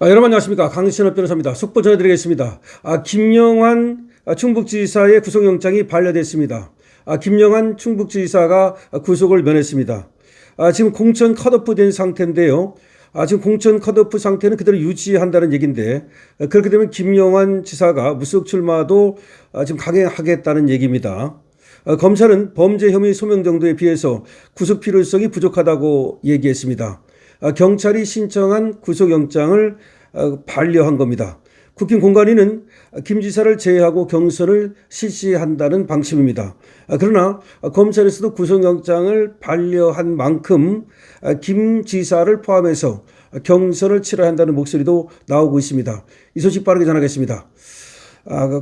여러분 안녕하십니까. 강신업 변호사입니다. 속보 전해드리겠습니다. 김영환 충북지사의 구속영장이 반려됐습니다. 김영환 충북지사가 구속을 면했습니다. 지금 공천 컷오프 된 상태인데요. 지금 공천 컷오프 상태는 그대로 유지한다는 얘기인데, 그렇게 되면 김영환 지사가 무소속 출마도 지금 강행하겠다는 얘기입니다. 검찰은 범죄 혐의 소명 정도에 비해서 구속 필요성이 부족하다고 얘기했습니다. 경찰이 신청한 구속영장을 반려한 겁니다. 국힘 공관위는 김 지사를 제외하고 경선을 실시한다는 방침입니다. 그러나 검찰에서도 구속영장을 반려한 만큼 김 지사를 포함해서 경선을 치러야 한다는 목소리도 나오고 있습니다. 이 소식 빠르게 전하겠습니다.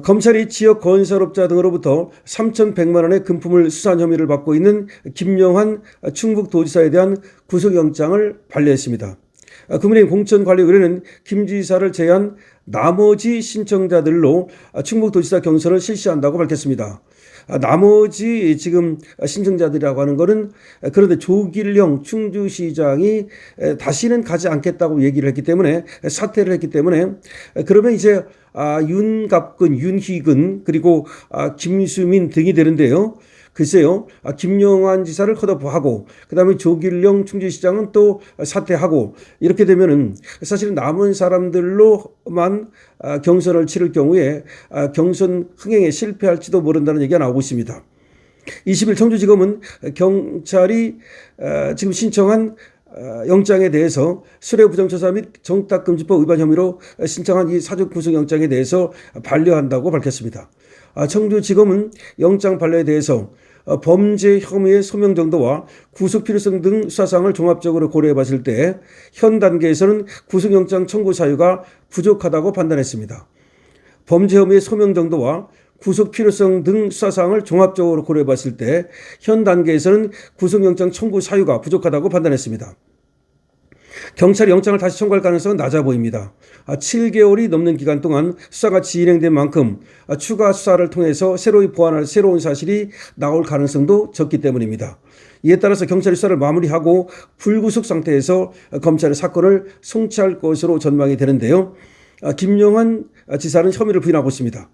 검찰이 지역 건설업자 등으로부터 3,100만 원의 금품을 수사한 혐의를 받고 있는 김영환 충북도지사에 대한 구속영장을 반려했습니다. 국민의힘 공천관리의뢰는 김 지사를 제외한 나머지 신청자들로 충북도지사 경선을 실시한다고 밝혔습니다. 나머지 지금 신청자들이라고 하는 것은 그런데 조길령 충주시장이 다시는 가지 않겠다고 얘기를 했기 때문에 사퇴를 했기 때문에 그러면 이제 윤갑근, 윤희근 그리고 김수민 등이 되는데요. 글쎄요, 김영환 지사를 컷오프하고 그다음에 조길령 충주시장은 또 사퇴하고 이렇게 되면은 사실은 남은 사람들로만 경선을 치를 경우에 경선 흥행에 실패할지도 모른다는 얘기가 나오고 있습니다. 20일 청주지검은 경찰이 지금 신청한 영장에 대해서 수뢰부정처사 및 정탁금지법 위반 혐의로 신청한 이 사전 구속영장에 대해서 반려한다고 밝혔습니다. 청주지검은 영장 반려에 대해서 범죄 혐의의 소명 정도와 구속 필요성 등 수사사항을 종합적으로 고려해 봤을 때 현 단계에서는 구속영장 청구 사유가 부족하다고 판단했습니다. 범죄 혐의의 소명 정도와 구속 필요성 등 수사사항을 종합적으로 고려해 봤을 때 현 단계에서는 구속영장 청구 사유가 부족하다고 판단했습니다. 경찰이 영장을 다시 청구할 가능성은 낮아 보입니다. 7개월이 넘는 기간 동안 수사가 진행된 만큼 추가 수사를 통해서 새로이 보완할 새로운 사실이 나올 가능성도 적기 때문입니다. 이에 따라서 경찰이 수사를 마무리하고 불구속 상태에서 검찰의 사건을 송치할 것으로 전망이 되는데요. 김영환 지사는 혐의를 부인하고 있습니다.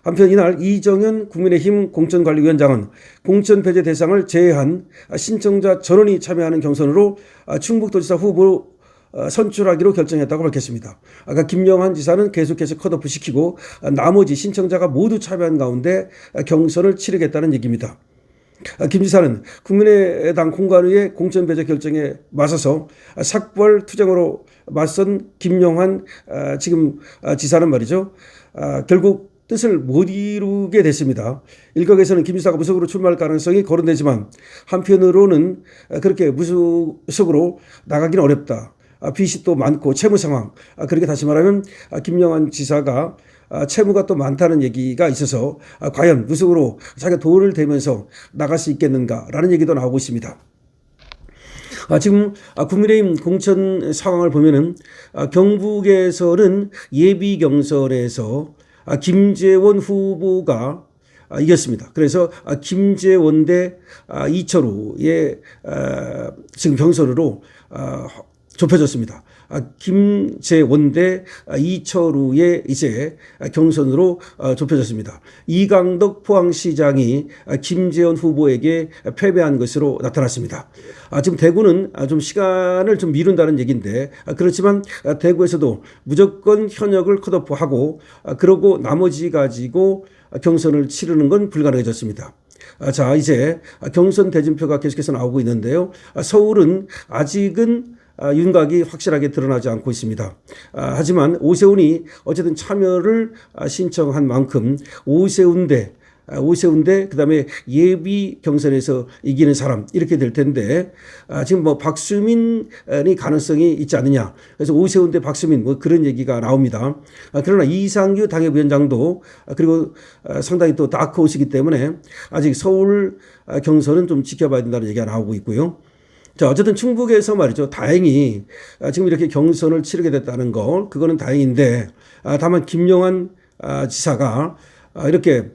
한편 이날 이정현 국민의힘 공천관리위원장은 공천 배제 대상을 제외한 신청자 전원이 참여하는 경선으로 충북도지사 후보 선출하기로 결정했다고 밝혔습니다. 아까 김영환 지사는 계속해서 컷오프 시키고 나머지 신청자가 모두 참여한 가운데 경선을 치르겠다는 얘기입니다. 김 지사는 국민의당 공관위의 공천 배제 결정에 맞서서 삭발 투쟁으로 맞선 김영환 지금 지사는 말이죠. 결국 뜻을 못 이루게 됐습니다. 일각에서는 김 지사가 무속으로 출마할 가능성이 거론되지만 한편으로는 그렇게 무속으로 나가기는 어렵다. 빚이 또 많고 채무 상황. 그렇게 다시 말하면 김영환 지사가 채무가 또 많다는 얘기가 있어서 과연 무속으로 자기가 돈을 대면서 나갈 수 있겠는가라는 얘기도 나오고 있습니다. 지금 국민의힘 공천 상황을 보면은 경북에서는 예비 경선에서 김재원 후보가 이겼습니다. 그래서 김재원 대 이철우의 지금 경선으로 좁혀졌습니다. 김재원 대 이철우의 이제 경선으로 좁혀졌습니다. 이강덕 포항시장이 김재원 후보에게 패배한 것으로 나타났습니다. 지금 대구는 좀 시간을 좀 미룬다는 얘기인데 그렇지만 대구에서도 무조건 현역을 컷오프하고 그러고 나머지 가지고 경선을 치르는 건 불가능해졌습니다. 자, 이제 경선 대진표가 계속해서 나오고 있는데요. 서울은 아직은 윤곽이 확실하게 드러나지 않고 있습니다. 하지만 오세훈이 어쨌든 참여를 신청한 만큼 오세훈 대 그다음에 예비 경선에서 이기는 사람 이렇게 될 텐데 지금 뭐 박수민이 가능성이 있지 않느냐. 그래서 오세훈 대 박수민 뭐 그런 얘기가 나옵니다. 그러나 이상규 당협위원장도 그리고 상당히 또 다크호스이기 때문에 아직 서울 경선은 좀 지켜봐야 된다는 얘기가 나오고 있고요. 자, 어쨌든 충북에서 말이죠. 다행히 지금 이렇게 경선을 치르게 됐다는 거, 그거는 다행인데, 다만 김영환 지사가 이렇게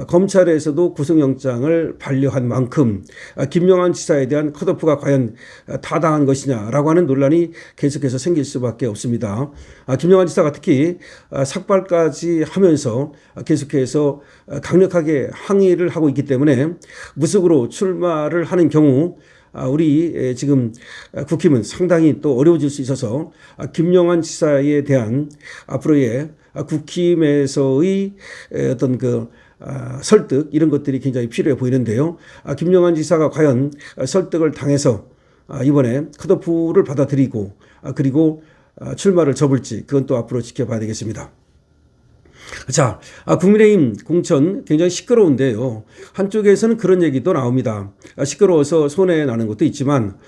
검찰에서도 구속영장을 반려한 만큼 김영환 지사에 대한 컷오프가 과연 타당한 것이냐라고 하는 논란이 계속해서 생길 수밖에 없습니다. 김영환 지사가 특히 삭발까지 하면서 계속해서 강력하게 항의를 하고 있기 때문에 무속으로 출마를 하는 경우 우리 지금 국힘은 상당히 또 어려워질 수 있어서 김영환 지사에 대한 앞으로의 국힘에서의 어떤 설득 이런 것들이 굉장히 필요해 보이는데요. 김영환 지사가 과연 설득을 당해서 이번에 컷오프를 받아들이고 그리고 출마를 접을지 그건 또 앞으로 지켜봐야 되겠습니다. 자, 국민의힘 공천 굉장히 시끄러운데요. 한쪽에서는 그런 얘기도 나옵니다. 시끄러워서 손해 나는 것도 있지만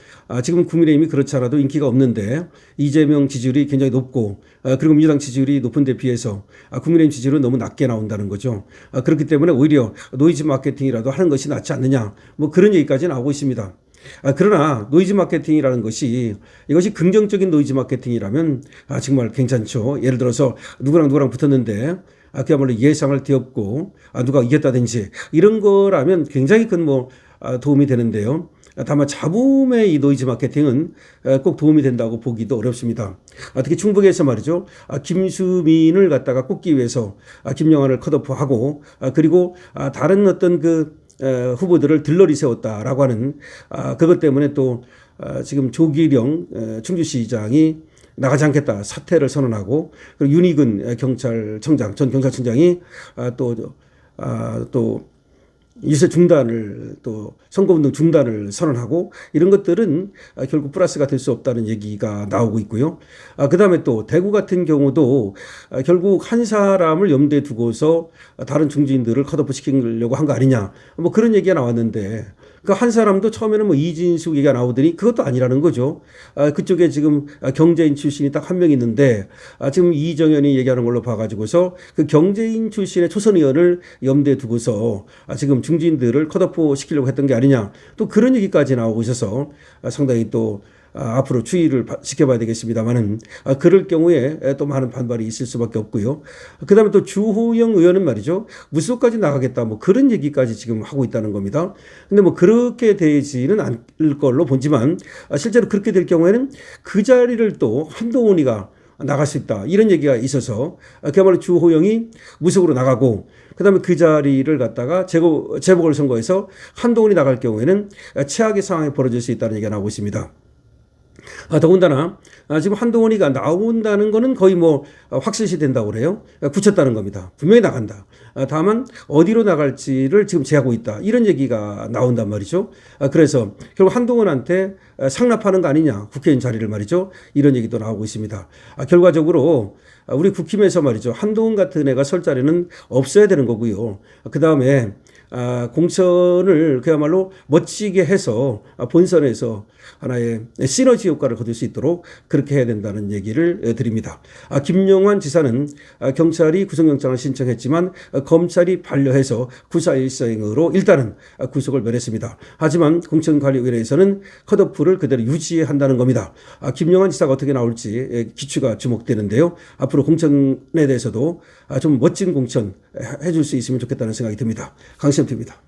지금 국민의힘이 그렇지 않아도 인기가 없는데 이재명 지지율이 굉장히 높고 그리고 민주당 지지율이 높은 데 비해서 국민의힘 지지율은 너무 낮게 나온다는 거죠. 그렇기 때문에 오히려 노이즈 마케팅이라도 하는 것이 낫지 않느냐 뭐 그런 얘기까지 나오고 있습니다. 그러나 노이즈 마케팅이라는 것이 이것이 긍정적인 노이즈 마케팅이라면 정말 괜찮죠. 예를 들어서 누구랑 붙었는데 그야말로 예상을 뒤엎고 누가 이겼다든지 이런 거라면 굉장히 큰 도움이 되는데요. 다만 잡음의 이 노이즈 마케팅은 꼭 도움이 된다고 보기도 어렵습니다. 특히 충북에서 말이죠. 김수민을 갖다가 꽂기 위해서 김영환을 컷오프하고 그리고 다른 어떤 후보들을 들러리 세웠다라고 하는 그것 때문에 또 지금 조기령 충주시장이 나가지 않겠다 사퇴를 선언하고 그리고 윤희근 경찰청장 전 경찰청장이 또 유세 중단을 또 선거운동 중단을 선언하고 이런 것들은 결국 플러스가 될 수 없다는 얘기가 나오고 있고요. 그다음에 또 대구 같은 경우도 결국 한 사람을 염두에 두고서 다른 중진들을 컷오프 시키려고 한 거 아니냐 뭐 그런 얘기가 나왔는데 그 한 사람도 처음에는 이진숙 얘기가 나오더니 그것도 아니라는 거죠. 그쪽에 지금 경제인 출신이 딱 한 명 있는데 지금 이정현이 얘기하는 걸로 봐가지고서 그 경제인 출신의 초선 의원을 염두에 두고서 지금 중진들을 컷오프 시키려고 했던 게 아니냐 또 그런 얘기까지 나오고 있어서 상당히 또 앞으로 추이를 지켜봐야 되겠습니다만은 그럴 경우에 또 많은 반발이 있을 수밖에 없고요. 그다음에 또 주호영 의원은 말이죠. 무소까지 나가겠다 뭐 그런 얘기까지 지금 하고 있다는 겁니다. 근데 그렇게 되지는 않을 걸로 보지만 실제로 그렇게 될 경우에는 그 자리를 또 한동훈이가 나갈 수 있다 이런 얘기가 있어서 그야말로 주호영이 무속으로 나가고 그다음에 그 자리를 갖다가 재보궐선거에서 한동훈이 나갈 경우에는 최악의 상황이 벌어질 수 있다는 얘기가 나오고 있습니다. 더군다나 지금 한동훈이가 나온다는 거는 거의 확실시 된다고 그래요. 굳혔다는 겁니다. 분명히 나간다. 다만 어디로 나갈지를 지금 제하고 있다. 이런 얘기가 나온단 말이죠. 그래서 결국 한동훈한테 상납하는 거 아니냐. 국회의원 자리를 말이죠. 이런 얘기도 나오고 있습니다. 결과적으로 우리 국힘에서 말이죠. 한동훈 같은 애가 설 자리는 없어야 되는 거고요. 그다음에 공천을 그야말로 멋지게 해서 본선에서 하나의 시너지 효과를 거둘 수 있도록 그렇게 해야 된다는 얘기를 드립니다. 김영환 지사는 경찰이 구속영장을 신청했지만 검찰이 반려해서 구사일생으로 일단은 구속을 면했습니다. 하지만 공천관리위원회에서는 컷오프를 그대로 유지한다는 겁니다. 김영환 지사가 어떻게 나올지 기추가 주목되는데요. 앞으로 공천에 대해서도 좀 멋진 공천 해줄 수 있으면 좋겠다는 생각이 듭니다. 강시현TV입니다.